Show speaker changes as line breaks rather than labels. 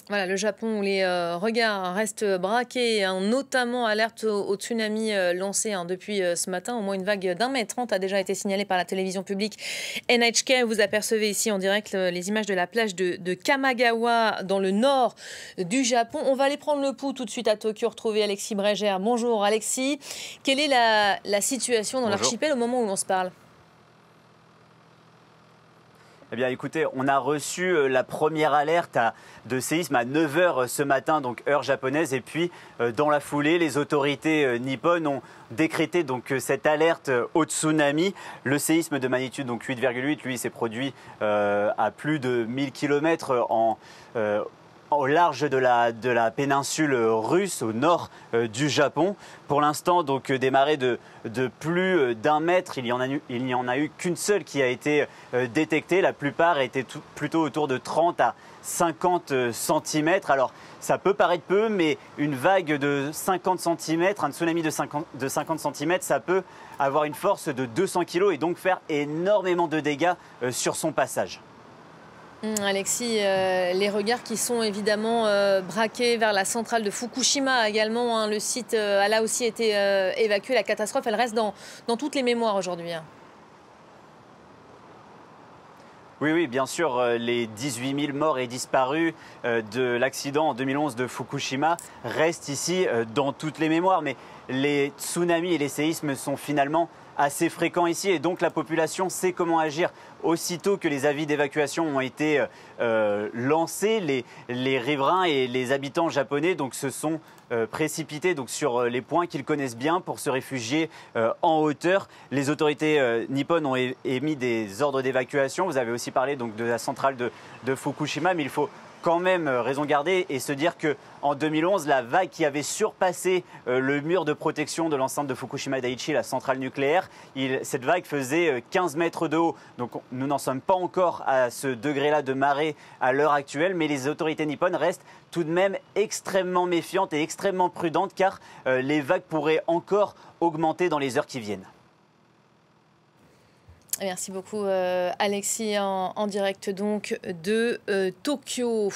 Voilà, le Japon où les regards restent braqués, hein, notamment alerte au tsunami lancé depuis ce matin. Au moins une vague d'1,30 m a déjà été signalée par la télévision publique NHK. Vous apercevez ici en direct les images de la plage de Kamagawa dans le nord du Japon. On va aller prendre le pouls tout de suite à Tokyo, retrouver Alexis Brégère. Bonjour Alexis. Quelle est la situation dans
Bonjour.
l'archipel au moment où l'on se parle?
Eh bien, écoutez, on a reçu la première alerte de séisme à 9 h ce matin, donc heure japonaise. Et puis, dans la foulée, les autorités nippones ont décrété donc cette alerte au tsunami. Le séisme de magnitude donc 8,8, lui, s'est produit à plus de 1000 km au large de la péninsule russe, au nord du Japon. Pour l'instant, donc des marées de plus d'1 mètre, il n'y en a eu qu'une seule qui a été détectée. La plupart étaient plutôt autour de 30 à 50 cm. Alors, ça peut paraître peu, mais une vague de 50 cm, un tsunami de 50 cm, ça peut avoir une force de 200 kg et donc faire énormément de dégâts sur son passage.
Alexis, les regards qui sont évidemment braqués vers la centrale de Fukushima également, hein. Le site a là aussi été évacué. La catastrophe, elle reste dans toutes les mémoires aujourd'hui, hein.
Oui, oui, bien sûr, les 18 000 morts et disparus de l'accident en 2011 de Fukushima restent ici dans toutes les mémoires. Mais les tsunamis et les séismes sont finalement assez fréquents ici et donc la population sait comment agir. Aussitôt que les avis d'évacuation ont été lancés, les riverains et les habitants japonais donc, se sont précipités donc, sur les points qu'ils connaissent bien pour se réfugier en hauteur. Les autorités nippones ont émis des ordres d'évacuation. Vous avez aussi parlé donc, de la centrale de Fukushima, mais il faut quand même raison garder et se dire qu'en 2011, la vague qui avait surpassé le mur de protection de l'enceinte de Fukushima Daiichi, la centrale nucléaire, cette vague faisait 15 mètres de haut. Donc nous n'en sommes pas encore à ce degré-là de marée à l'heure actuelle, mais les autorités nippones restent tout de même extrêmement méfiantes et extrêmement prudentes car les vagues pourraient encore augmenter dans les heures qui viennent.
Merci beaucoup Alexis en direct donc de Tokyo.